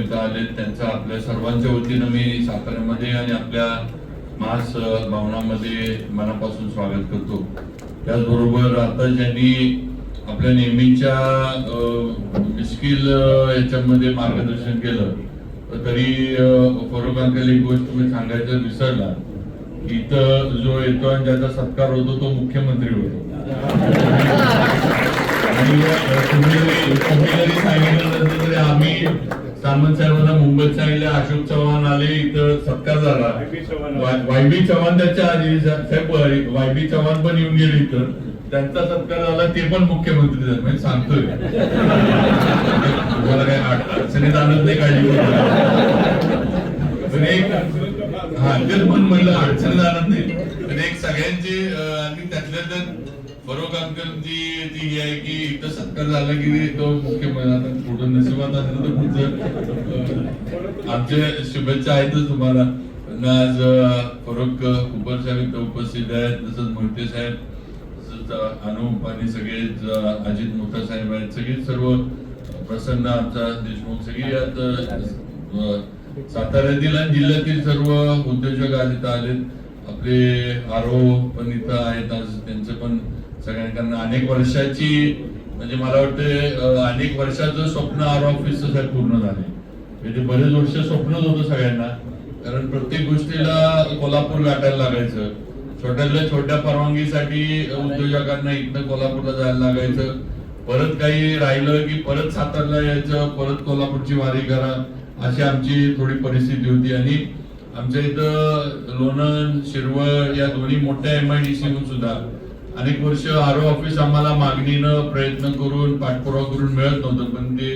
इथं आले त्यांचं आपल्या सर्वांच्या वतीनं मी साताऱ्यामध्ये आणि आपल्या मास भवनामध्ये मनापासून स्वागत करतो। त्याचबरोबर आता ज्यांनी आपल्या नेहमीच्या मिस्किल याच्यामध्ये मार्गदर्शन केलं, तरी फरोक अंकल एक गोष्ट मी सांगायचं विसरला, इथं जो येतो आणि ज्याचा सत्कार होतो तो मुख्यमंत्री होतो। आणि तुम्ही जरी सांगितलं तरी आम्ही सामंत साहेबांना मुंबईत सांगितले, अशोक चव्हाण आले, इथं सत्कार झाला, वायबी चव्हाण त्याच्या आधी साहेब वायबी चव्हाण पण येऊन गेले, इथं त्यांचा सत्कार झाला, ते पण मुख्यमंत्री झाले। म्हणजे सांगतोय तुम्हाला काही अडचणीत आणत नाही, काळजी तेच पण म्हणलं अडचणीत आणत नाही। पण एक सगळ्यांची आणि त्यातल्या त्यात फरोक अंकलची ती आहे की इथं सत्कार झाला की तो मुख्यमंत्री पुढं नशिबात असेल तर पुढचं आमच्या शुभेच्छा आहेतच तुम्हाला। आज फरोक कुपर साहेब इथं उपस्थित आहेत, तसंच मोहिते साहेब, तसंच अनुप आणि सगळे अजित मोठा साहेब आहेत, सगळे सर्व प्रसन्न आमचा देशमुख सगळी यात साताऱ्यातील आणि जिल्ह्यातील सर्व उद्योजक आज इथं आलेत। आपले आरो पण इथं आहेत, आज त्यांचं पण सगळ्यांना अनेक वर्षाची म्हणजे मला वाटतं अनेक वर्षाचं स्वप्न आरो ऑफिसचं साहेब पूर्ण झाले। म्हणजे बरेच वर्ष स्वप्नच होतं सगळ्यांना, कारण प्रत्येक गोष्टीला कोल्हापूर गाठायला लागायचं, छोट्यातल्या छोट्या परवानगीसाठी उद्योजकांना इथनं कोल्हापूरला जायला लागायचं, परत काही राहिलं की परत सातारला यायचं, परत कोल्हापूरची वारी करा, अशी आमची थोडी परिस्थिती होती। आणि आमच्या इथं लोणंद शिरवळ या दोन्ही मोठ्या MIDC सुद्धा अनेक वर्ष आरो ऑफिस आम्हाला मागणीनं प्रयत्न करून पाठपुरावा करून मिळत नव्हतं, पण ते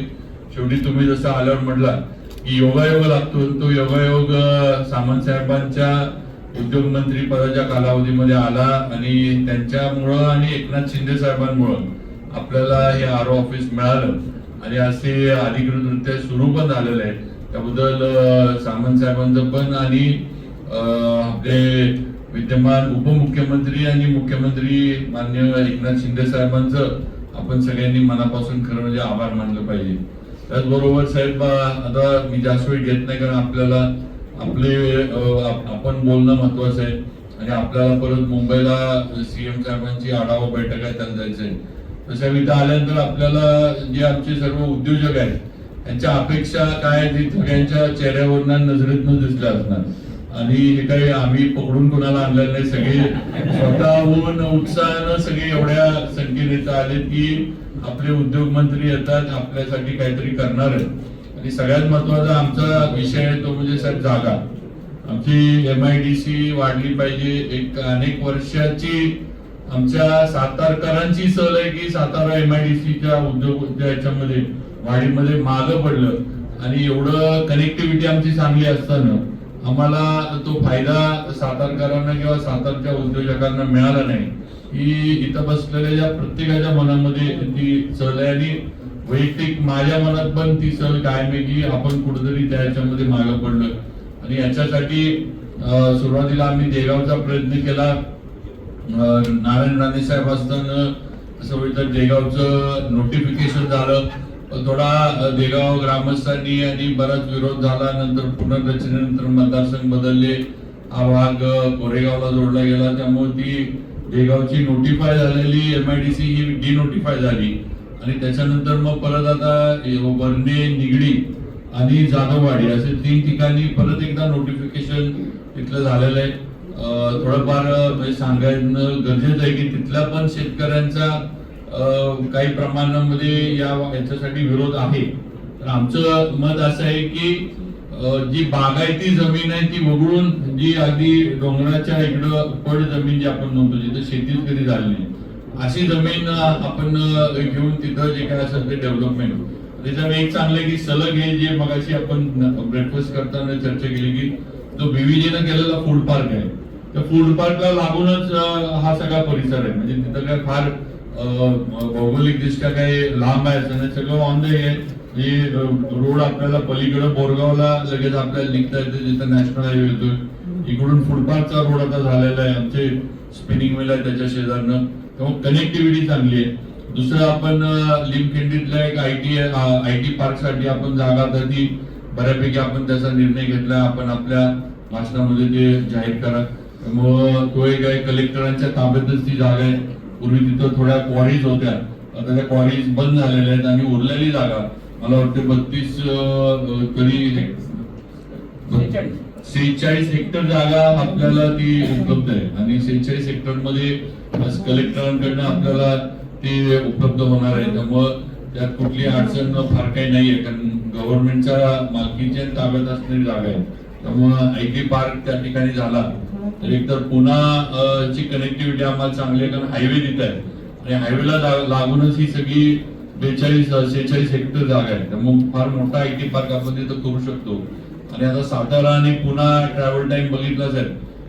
शेवटी तुम्ही जसं आल्यावर म्हटला की योगायोग लागतो, तो योगायोग सामंत साहेबांच्या उद्योग मंत्री पदाच्या कालावधीमध्ये आला आणि त्यांच्यामुळं आणि एकनाथ शिंदे साहेबांमुळं आपल्याला हे आरो ऑफिस मिळालं आणि असे अधिकृतरित्या सुरू पण झालेलं आहे। त्याबद्दल सामंत साहेबांचं पण आणि आपले विद्यमान उपमुख्यमंत्री आणि मुख्यमंत्री माननीय एकनाथ शिंदे साहेबांचं आपण सगळ्यांनी मनापासून खरं म्हणजे आभार मानलं पाहिजे। त्याचबरोबर साहेब आता मी जास्त वेळ घेत नाही, कारण आपल्याला आपण बोलणं महत्वाचं आहे आणि आपल्याला परत मुंबईला CM साहेबांची आढावा बैठक आहे त्याला जायचंय। तशा इथं आल्यानंतर आपल्याला जे आमचे सर्व उद्योजक आहेत त्यांच्या अपेक्षा काय ते सगळ्यांच्या चेहऱ्यावरनं नजरेतनं दिसल्या असणार आणि हे काही आम्ही पकडून कोणाला आणलेलं नाही, सगळे स्वतःहून उत्साहानं सगळे एवढ्या संख्येने आले की आपले उद्योग मंत्री येतात, आपल्यासाठी काहीतरी करणार आहेत। आणि सगळ्यात महत्वाचा आमचा विषय आहे तो म्हणजे साहेब जागा। आमची MIDC वाढली पाहिजे। एक अनेक वर्षाची आमच्या सातारकरांची सहल आहे की सातारा MIDCच्या उद्योग याच्यामध्ये वाढीमध्ये मागं पडलं आणि एवढं कनेक्टिव्हिटी आमची चांगली असताना आम्हाला तो फायदा सातारकरांना किंवा सातारच्या उद्योजकांना मिळाला नाही। ही इथं बसलेल्या प्रत्येकाच्या मनामध्ये ती सहल आहे आणि वैयक्तिक माझ्या मनात पण ती सहल कायम आहे की आपण कुठेतरी त्याच्यामध्ये मागं पडलो आणि याच्यासाठी सुरुवातीला आम्ही देगावचा प्रयत्न केला। नारायण राणे साहेब असताना तसं देगावचं नोटिफिकेशन झालं, थोडा देगाव ग्रामस्थांनी आणि बराच विरोध झाला, नंतर पुनर्रचनेनंतर मतदारसंघ बदलले, हा भाग कोरेगावला जोडला गेला, त्यामुळे ती देगावची नोटिफाय झालेली MIDC ही डिनोटिफाय झाली आणि त्याच्यानंतर मग परत आता वर्णे, निगडी आणि जाधववाडी असे 3 ठिकाणी परत एकदा नोटिफिकेशन तिथलं झालेलं आहे। थोडंफार सांगायचं गरजेचं आहे की तिथल्या पण शेतकऱ्यांचा काही प्रमाणामध्ये याच्यासाठी विरोध आहे। तर आमचं मत असं आहे की जी बागायती जमीन आहे ती वगळून जी अगदी डोंगराच्या इकडं पड जमीन जी आपण म्हणतो जिथे शेतीच कधी झाली नाही अशी जमीन आपण घेऊन तिथं जे काय असेल ते डेव्हलपमेंट त्याच्यामुळे एक चांगलं की सलग हे जे मगाशी आपण ब्रेकफास्ट करताना चर्चा केली की जो BVG ने केलेला फूड पार्क आहे त्या फूड पार्कला लागूनच हा सगळा परिसर आहे। म्हणजे तिथं काय फार भौगोलिक दृष्ट्या काही लांब आहे असं सगळं ऑन द हे रोड आपल्याला पलीकडे बोरगावला लगेच आपल्याला निघता येते जिथं नॅशनल हायवे येतोय, इकडून फुटपाथचा रोड आता झालेला आहे, आमचे स्पिनिंग मिल आहे त्याच्या शेजारनं, त्यामुळे कनेक्टिव्हिटी चांगली आहे। दुसरं आपण लिमखिंडीतल्या एक IT पार्क साठी आपण जागा ती बऱ्यापैकी आपण त्याचा निर्णय घेतला, आपण आपल्या भाषणामध्ये ते जाहीर करा. त्यामुळं तो एक आहे, कलेक्टरांच्या ताब्यातच ती जागा आहे. पूर्वी तिथं थोड्या क्वारीज होत्या, आता त्या क्वारीज बंद झालेल्या आहेत आणि उरलेली जागा मला वाटते 46 हेक्टर जागा आपल्याला ती उपलब्ध आहे आणि 46 हेक्टर मध्ये कलेक्टरांकडनं आपल्याला ते उपलब्ध होणार आहे. त्यामुळं त्यात कुठली अडचण फार काही नाहीये, कारण गव्हर्नमेंटच्या मालकीच्या ताब्यात असणारी जागा आहे. त्यामुळं आयटी पार्क त्या ठिकाणी झाला तर एकतर पुन्हा ची कनेक्टिव्हिटी आम्हाला चांगली आहे, कारण हायवे तिथं आहे आणि हायवेला लागूनच ही सगळी 46 हेक्टर जागा आहे. त्यामुळे फार मोठा आयटी पार्क आपण तिथं करू शकतो. आणि आता सातारा आणि पुन्हा ट्रॅव्हल टाइम बघितलाच आहे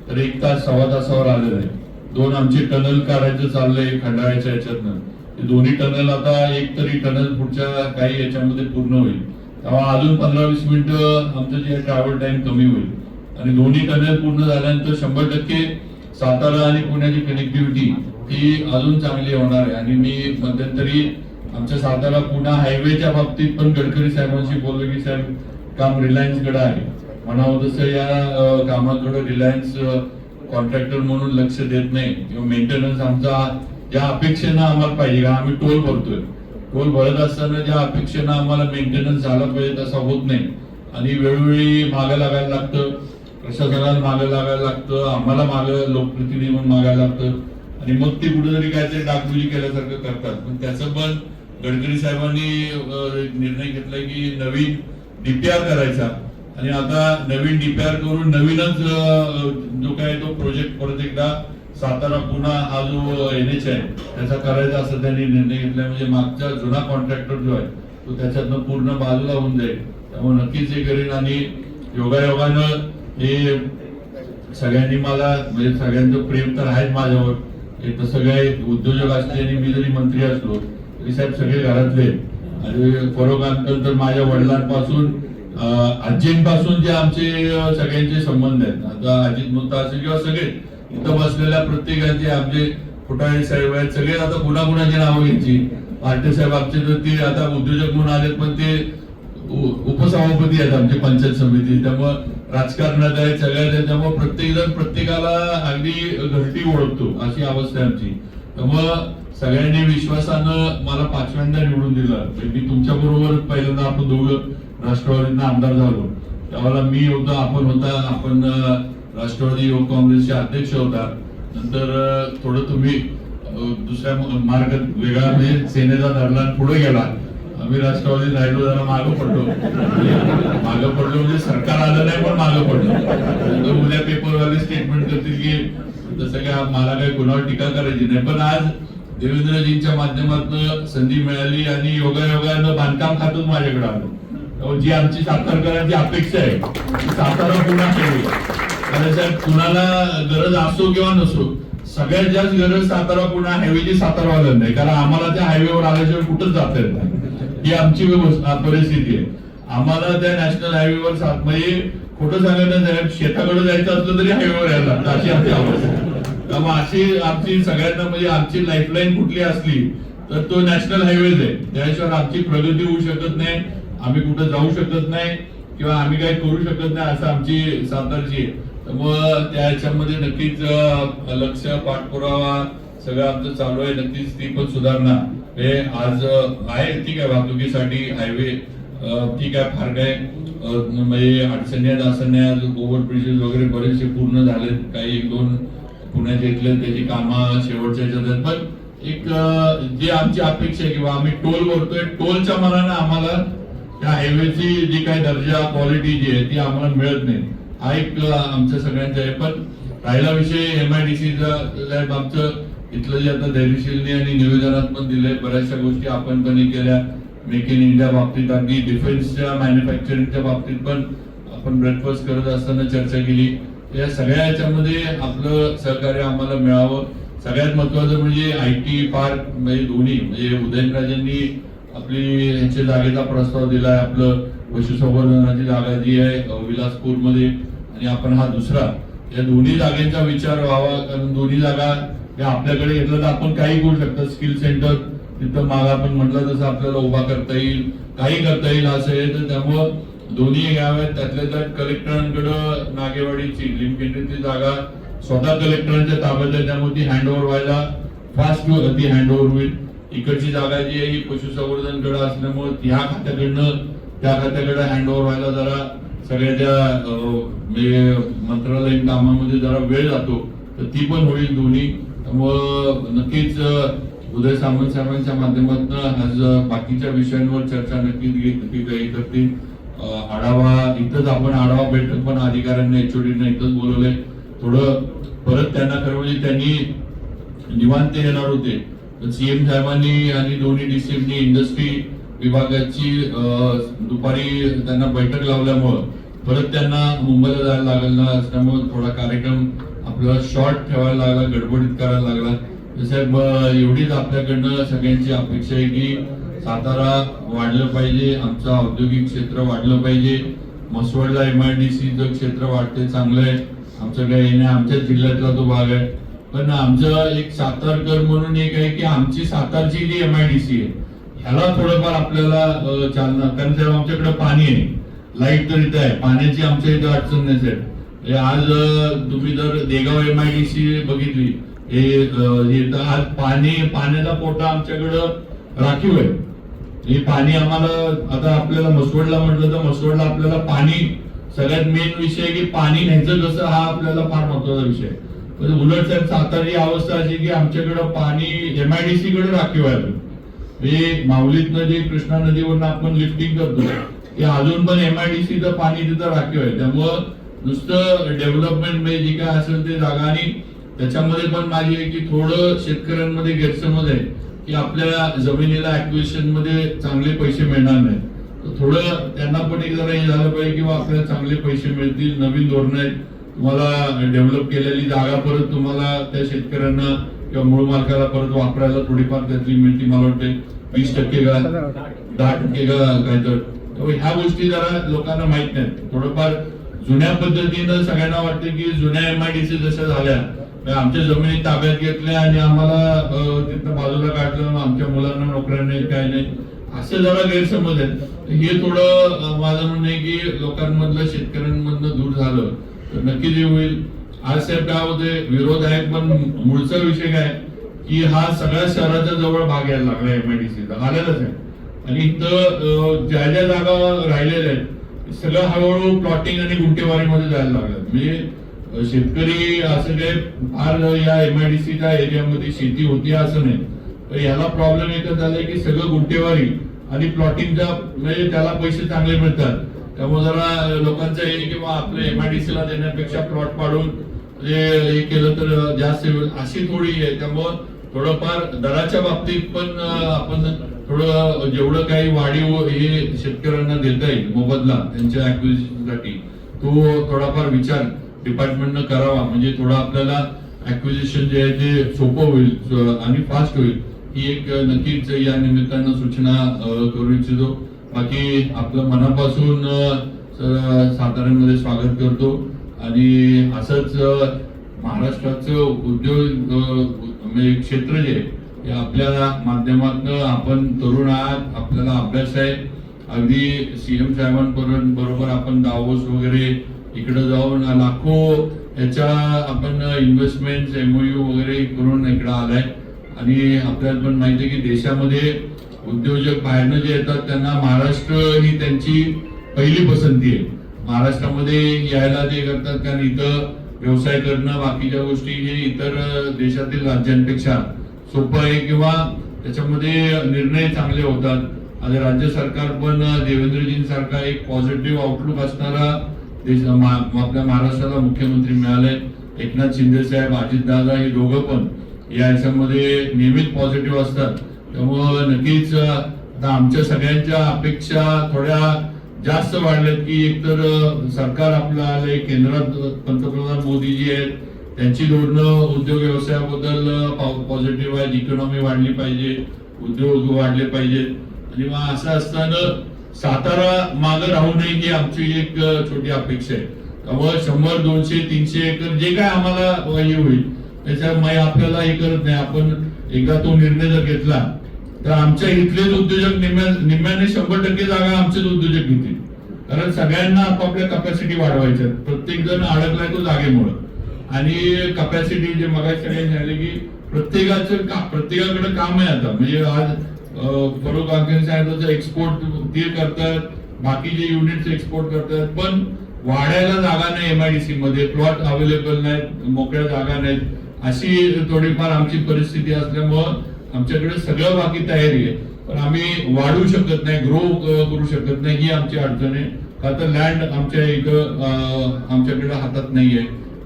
तर 1 तास 1.25 तासावर आलेलं आहे. 2 आमचे टनल काढायचं चाललंय खंडाळ्याच्या याच्यातनं, ते दोन्ही टनल आता एक तरी टनल पुढच्या काही याच्यामध्ये पूर्ण होईल, तेव्हा अजून 15-20 मिनिटं आमचं जे ट्रॅव्हल टाइम कमी होईल. आणि दोन्ही टनल पूर्ण झाल्यानंतर 100% सातारा आणि पुण्याची कनेक्टिव्हिटी ही अजून चांगली होणार आहे. आणि मी मध्यंतरी आमच्या सातारा पुणे हायवेच्या बाबतीत पण गडकरी साहेबांशी बोललो की साहेब काम रिलायन्स कडे आहे, म्हणावं तसं या कामाकडे रिलायन्स कॉन्ट्रॅक्टर म्हणून लक्ष देत नाही किंवा मेंटेनन्स आमचा ज्या अपेक्षेनं आम्हाला पाहिजे, का आम्ही टोल भरतोय, टोल भरत असताना ज्या अपेक्षेनं आम्हाला मेंटेनन्स झाला पाहिजे तसा होत नाही. आणि वेळोवेळी मागे लागायला लागतं, प्रशासनाला मागे लागायला लागतं, आम्हाला मागे लोकप्रतिनिधी म्हणून मागायला लागतं आणि मग ते कुठेतरी काहीतरी डागडुजी केल्यासारखं करतात. पण त्याचं पण गडकरी साहेबांनी निर्णय घेतलाय की नवीन डीपीआर करायचा आणि आता नवीन डीपीआर करून नवीनच जो काय तो प्रोजेक्ट परत एकदा सातारा पुणे हा जो NH आहे त्याचा करायचा असं त्यांनी निर्णय घेतलाय. म्हणजे मागचा जुना कॉन्ट्रॅक्टर जो आहे तो त्याच्यातनं पूर्ण बाजूला होऊन जाईल. त्यामुळे नक्कीच हे करेन. आणि योगायोगानं हे सगळ्यांनी मला म्हणजे सगळ्यांचं प्रेम तर आहेच माझ्यावर. तर सगळे उद्योजक असले आणि मी जरी मंत्री असलो तरी साहेब सगळे घरातले आणि फरोगांतर तर माझ्या वडिलांपासून आजींपासून जे आमचे सगळ्यांचे संबंध आहेत. आता अजित मुत्ता असेल किंवा सगळे इथं बसलेल्या प्रत्येकाचे आमचे फुटाळे साहेब आहेत, सगळे आता पुन्हा कुणाची नावं घ्यायची. पार्टे साहेब आमचे तर ते आता उद्योजक म्हणून आलेत पण ते उपसभापती आहेत आमची पंचायत समिती, त्यामुळं राजकारणात आहे सगळ्यात आहे. त्यामुळे प्रत्येक जण प्रत्येकाला अगदी घरटी ओळखतो अशी अवस्था आहे आमची. त्यामुळं सगळ्यांनी विश्वासानं मला 5व्यांदा निवडून दिलं. मी तुमच्या बरोबर पहिल्यांदा आपण दोघं राष्ट्रवादीतनं आमदार झालो, त्यावेळेला मी होतो, आपण होता, आपण राष्ट्रवादी युवक काँग्रेसचे अध्यक्ष होता. नंतर थोडं तुम्ही दुसऱ्या मार्ग वेगळा म्हणजे सेनेचा धरला पुढे गेला, आम्ही राष्ट्रवादी राहिलो, जरा मागं पडलो. मागं पडलो म्हणजे सरकार आलं नाही पण मागं पडलो. उद्या पेपरवाले स्टेटमेंट करतील की तसं काय मला काही कुणावर टीका करायची नाही. पण आज देवेंद्रजींच्या माध्यमातून संधी मिळाली आणि योगायोगानं बांधकाम खातच माझ्याकडे आलं. जी आमची सातारकरांची अपेक्षा आहे सातारा पुन्हा केली. कारण साहेब कुणाला गरज असो किंवा नसो, सगळ्यात जास्त गरज सातारा पुणे हायवेची सातारावाल्यांना आहे. कारण आम्हाला त्या हायवेवर आल्याशिवाय कुठंच जाता येत नाही, ही आमची परिस्थिती आहे. आम्हाला त्या नॅशनल हायवेवर म्हणजे खोटं सांगायचं साहेब शेताकडे जायचं असलं तरी हायवेवर यायला लागतं, अशी आमची अवस्था आहे. त्यामुळे अशी आमची सगळ्यांना म्हणजे आमची लाईफलाईन कुठली असली तर तो नॅशनल हायवेज आहे. त्याशिवाय आमची प्रगती होऊ शकत नाही, आम्ही कुठं जाऊ शकत नाही किंवा आम्ही काही करू शकत नाही असं आमची सातारची आहे. त्यामुळं त्या ह्याच्यामध्ये नक्कीच लक्ष पाठपुरावा सगळं आमचं चालू आहे. नक्कीच ती पण सुधारणा हे आज आहे. ठीक आहे, वाहतुकीसाठी हायवे ठीक आहे, फार काय म्हणजे अडचणी आहेत असं नाही. आज ओव्हरब्रिजेस वगैरे बरेचसे पूर्ण झाले, काही 1-2 पुण्याचे इथले त्याची कामं शेवटच्या ह्याच्यात आहेत. पण एक जी आमची अपेक्षा आहे किंवा आम्ही टोल भरतोय, टोलच्या मनानं आम्हाला त्या हायवेची जी काही दर्जा क्वालिटी जी आहे ती आम्हाला मिळत नाही, हा एक आमच्या सगळ्यांचा आहे. पण राहिला विषय MIDCचा, साहेब आमचं इथलं जे आता धैर्यशीलने आणि निवेदनात पण दिलंय, बऱ्याचशा गोष्टी आपण पण केल्या. मेक इन इंडिया बाबतीत, अगदी डिफेन्सच्या मॅन्युफॅक्चरिंगच्या बाबतीत पण आपण ब्रेकफास्ट करत असताना चर्चा केली. या सगळ्या याच्यामध्ये आपलं सहकार्य आम्हाला मिळावं. सगळ्यात महत्वाचं म्हणजे IT पार्क म्हणजे दोन्ही, म्हणजे उदयनराजेंनी आपली ह्याच्या जागेचा प्रस्ताव दिलाय, आपलं पशुसंवर्धनाची जागा जी आहे विलासपूरमध्ये आणि आपण हा दुसरा, या दोन्ही जागेचा विचार व्हावा. कारण दोन्ही जागा आपल्याकडे घेतलं तर आपण काही करू शकतो. स्किल सेंटर तिथं माग आपण म्हटलं तसं आपल्याला उभा करता येईल, काही करता येईल असं आहे. तर त्यामुळं दोन्ही घ्याव्यात. त्यातल्या त्यात कलेक्टरांकडं नागेवाडीची लिमकेंद्रीची जागा स्वतः कलेक्टरांच्या ताब्यात आहे, त्यामुळे ती हँडओव्हर व्हायला फास्ट ती हँडओव्हर होईल. इकडची जागा जी आहे ही पशुसंवर्धनकडे असल्यामुळे ह्या खात्याकडनं त्या खात्याकडे हँडओव्हर व्हायला जरा सगळ्याच्या मंत्रालयीन कामामध्ये जरा वेळ जातो, तर ती पण होईल दोन्ही. त्यामुळं नक्कीच उदय सामंत साहेबांच्या माध्यमातून आज बाकीच्या विषयांवर चर्चा नक्कीच करतील. आढावा इथंच आपण आढावा बैठक पण अधिकाऱ्यांना एचओडीने इथंच बोलवलंय. थोडं परत त्यांना खरं म्हणजे त्यांनी निवांत येणार होते, सीएम साहेबांनी आणि दोन्ही डीसीएमनी इंडस्ट्री विभागाची दुपारी त्यांना बैठक लावल्यामुळं परत त्यांना मुंबईला जायला लागलं ना, असल्यामुळे थोडा कार्यक्रम आपल्याला शॉर्ट ठेवायला लागला, गडबडीत करायला लागला. साहेब एवढीच आपल्याकडनं सगळ्यांची अपेक्षा आहे की सातारा वाढलं पाहिजे, आमचं औद्योगिक क्षेत्र वाढलं पाहिजे. मसवडला MIDCचं क्षेत्र वाढते, चांगलं आहे. आमचं काही नाही, आमच्या जिल्ह्यातला तो भाग आहे. पण आमचं एक सातारकर म्हणून एक आहे की आमची सातारची जी MIDC आहे ह्याला थोडंफार आपल्याला चालना, कारण साहेब आमच्याकडे पाणी आहे, लाईट तर इथं आहे, पाण्याची आमच्या इथं अडचण नाही साहेब. आज तुम्ही जर देगाव MIDC बघितली हे आज पाण्याचा पोटा आमच्याकडं राखीव आहे. हे पाणी आम्हाला आता आपल्याला मसवडला म्हटलं तर मसवडला आपल्याला पाणी सगळ्यात मेन विषय आहे की पाणी न्यायचं कसं, हा आपल्याला फार महत्वाचा विषय. उलट साहेब सातारची अवस्था अशी की आमच्याकडं पाणी MIDC कडे राखीव आहे. हे माऊलीतनं जे कृष्णा नदीवरनं आपण लिफ्टिंग करतो ते अजून पण MIDCचं पाणी तिथं राखीव आहे. त्यामुळं नुसतं डेव्हलपमेंट म्हणजे जे काय असेल ते जागा, आणि त्याच्यामध्ये पण माझी आहे की थोडं शेतकऱ्यांमध्ये गैरसमज आहे की आपल्या जमिनीला ऍक्विजिशन मध्ये चांगले पैसे मिळणार नाही. थोडं त्यांना पण एक जरा हे झालं पाहिजे किंवा आपल्याला चांगले पैसे मिळतील. नवीन धोरण आहेत, तुम्हाला डेव्हलप केलेली जागा परत तुम्हाला त्या शेतकऱ्यांना किंवा मूळ मालकाला परत वापरायला थोडीफार त्यातली मिळते. मला वाटते 20% का 10% का काय तर ह्या गोष्टी जरा लोकांना माहित नाहीत. थोडंफार जुन्या पद्धतीनं सगळ्यांना वाटतं की जुन्या MIDC जशा झाल्या आमच्या जमिनी ताब्यात घेतल्या आणि आम्हाला तिथं बाजूला काढलं, आमच्या मुलांना नोकऱ्या नाही काय नाही, असं जरा गैरसमज आहे. हे थोडं माझं म्हणणं आहे की लोकांमधलं शेतकऱ्यांमधलं दूर झालं तर नक्कीच हे होईल. आज साहेब काय होते, विरोध आहे पण मूळचा विषय काय की हा सगळ्या शहराच्या जवळ भाग यायला लागला MIDCचा, आलेलाच आहे. आणि इथं ज्या ज्या जागा राहिलेल्या आहेत सगळं हळूहळू प्लॉटिंग आणि गुंठेवारीमध्ये जायला लागलं. म्हणजे शेतकरी असं काही फार या MIDCच्या एरियामध्ये शेती होती असं नाही, तर याला प्रॉब्लेम एकच झालाय की सगळं गुंठेवारी आणि प्लॉटिंगचा म्हणजे त्याला पैसे चांगले मिळतात. त्यामुळे जरा लोकांचं हे किंवा आपल्या MIDCला देण्यापेक्षा प्लॉट पाडून हे केलं तर जास्त होईल अशी थोडी आहे. त्यामुळं थोडंफार दराच्या बाबतीत पण आपण थोडं जेवढं काही वाढीव हे शेतकऱ्यांना देता येईल मोबदला त्यांच्या ऍक्विजिशनसाठी तो थोडाफार विचार डिपार्टमेंटनं करावा, म्हणजे थोडं आपल्याला ऍक्विजिशन जे आहे ते सोपं होईल आणि फास्ट होईल. ही एक नक्कीच या निमित्तानं सूचना करू इच्छितो. बाकी आपलं मनापासून साताऱ्यामध्ये स्वागत करतो आणि असंच महाराष्ट्राचं उद्योग क्षेत्र जे आहे आपल्या माध्यमातून आपण तरुण आहात, आपल्याला अभ्यास आहे. अगदी सीएम साहेबांबरोबर आपण दावोस वगैरे इकडे जाऊन लाखो याच्या आपण इन्व्हेस्टमेंट MOU वगैरे करून इकडे आलाय. आणि आपल्याला पण माहिती आहे की देशामध्ये उद्योजक बाहेरनं जे येतात त्यांना महाराष्ट्र ही त्यांची पहिली पसंती आहे. महाराष्ट्रामध्ये यायला ते करतात कारण इथं व्यवसाय करणं बाकीच्या गोष्टी हे इतर देशातील राज्यांपेक्षा सोपं आहे किंवा त्याच्यामध्ये निर्णय चांगले होतात. आणि राज्य सरकार पण देवेंद्रजींसारखा एक पॉझिटिव्ह आउटलुक असणारा आपल्या महाराष्ट्राला मुख्यमंत्री मिळाले. एकनाथ शिंदे साहेब, अजितदादा हे दोघं पण या याच्यामध्ये नेहमीच पॉझिटिव्ह असतात. त्यामुळं नक्कीच आता आमच्या सगळ्यांच्या अपेक्षा थोड्या जास्त वाढल्यात की एकतर सरकार आपलं आलंय, केंद्रात पंतप्रधान मोदीजी आहेत, त्यांची धोरणं उद्योग व्यवसायाबद्दल पॉझिटिव्ह आहे. इकॉनॉमी वाढली पाहिजे, उद्योग वाढले पाहिजेत. आणि मग असं असताना सातारा मागे राहू नये ही आमची एक छोटी अपेक्षा आहे. त्यामुळे 100, 200, 300 एकर जे काय आम्हाला हे होईल त्याच्यामुळे आपल्याला हे करत नाही. आपण एकदा तो निर्णय जर घेतला तर आमच्या इथलेच उद्योजक निम्म्याने 100% जागा आमचेच उद्योजक घेतील. कारण सगळ्यांना आपापल्या कपॅसिटी वाढवायच्या, प्रत्येक जण अडकलाय तो जागेमुळे. आणि कपॅसिटी जे मगाशी सगळ्यांनी सांगितले की प्रत्येकाकडे काम आहे आता. म्हणजे आज फरूक अंकल साहेब एक्सपोर्ट ते करतात, बाकीचे युनिट्स एक्सपोर्ट करतात, पण वाढायला जागा नाही, एमआयडीसी मध्ये प्लॉट अवेलेबल नाहीत, मोकळ्या जागा नाहीत. अशी थोडीफार आमची परिस्थिती असल्यामुळं आमच्याकडे सगळं बाकी तयारी आहे, पण आम्ही वाढू शकत नाही, ग्रो करू शकत नाही, ही आमची अडचण आहे. का तर लँड आमच्या इथं आमच्याकडे हातात नाहीये.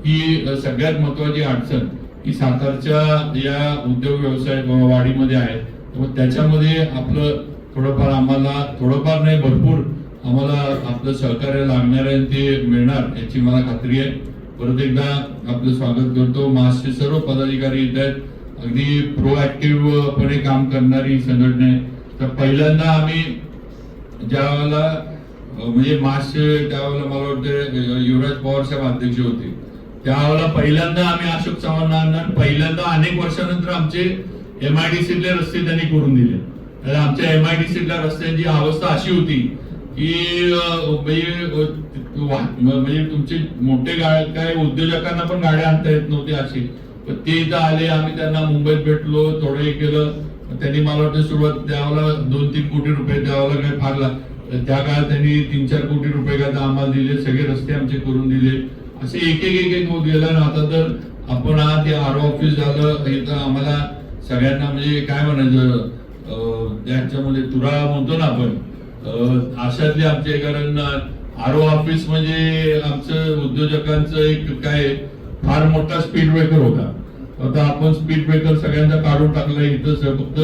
ही सगळ्यात महत्वाची अडचण ही सातारच्या या उद्योग व्यवसाय वाढीमध्ये आहे. मग त्याच्यामध्ये आपलं थोडंफार नाही, भरपूर आम्हाला आपलं सहकार्य लागणार आहे, ते मिळणार याची मला खात्री आहे. परत एकदा आपलं स्वागत करतो. महाराष्ट्राचे सर्व पदाधिकारी येत आहेत, अगदी प्रोएक्टिव्ह पणे काम करणारी संघटना आहे. तर पहिल्यांदा आम्ही ज्या वेळेला म्हणजे त्यावेळेला मला वाटतं युवराज पवार साहेब अध्यक्ष होते, त्यावेळेला पहिल्यांदा आम्ही अशोक चव्हाणांना पहिल्यांदा अनेक वर्षानंतर आमचे एमआयडीसीतले रस्ते त्यांनी करून दिले. आमच्या एमआयडीसीतल्या रस्त्यांची अवस्था अशी होती की म्हणजे तुमचे मोठे काय उद्योजकांना पण गाड्या आणता येत नव्हते अशी. पण ते इथं आले, आम्ही त्यांना मुंबईत भेटलो, थोडं हे केलं. त्यांनी मला वाटतं सुरुवात त्यावेळेला 2-3 कोटी रुपये त्यावेळेला काय फारला, त्या काळात त्यांनी 3-4 कोटी रुपये काय आम्हाला दिले, सगळे रस्ते आमचे करून दिले. असे एक होत गेलं. आता तर आपण आज ते आरओ ऑफिस झालं, इथं आम्हाला सगळ्यांना म्हणजे काय म्हणायचं त्याच्यामध्ये तुरा म्हणतो ना आपण, अशातले आमचे, कारण आरओ ऑफिस म्हणजे आमचं उद्योजकांचं एक काय फार मोठा स्पीड ब्रेकर होता. आता आपण स्पीड ब्रेकर सगळ्यांचा काढून टाकला. इथं फक्त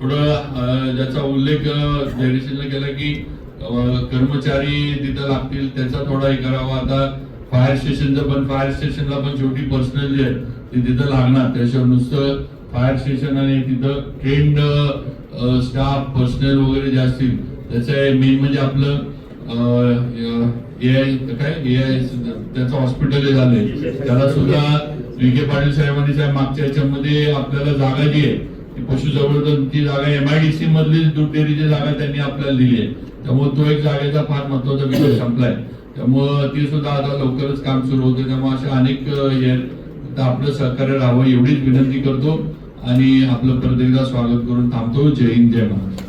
थोडं ज्याचा उल्लेख जयरीशनला केला की कर्मचारी तिथं लागतील, त्याचा थोडा हे करावा. आता फायर स्टेशनचं पण, फायर स्टेशनला पण शेवटी पर्सनल जे आहे ते तिथं लागणार. त्याशिवाय नुसतं फायर स्टेशन आणि तिथं ट्रेंड स्टाफ पर्सनल वगैरे जे असतील, त्याचं मेन म्हणजे आपलं एआय त्याचं हॉस्पिटल झालंय, त्याला सुद्धा विखे पाटील साहेबांनी मागच्या याच्यामध्ये आपल्याला जागा जी आहे ती पशुसंवर्धन, ती जागा एमआयडीसी मधली दूध डेअरीची जागा त्यांनी आपल्याला दिली आहे. त्यामुळे तो एक जागेचा फार महत्वाचा विषय संपलाय. त्यामुळं ती सुद्धा आता लवकरच काम सुरू होते. त्यामुळे अशा अनेक आपलं सहकार्य राहावं एवढीच विनंती करतो आणि आपलं परत एकदा स्वागत करून थांबतो. जय हिंद, जय महाराष्ट्र.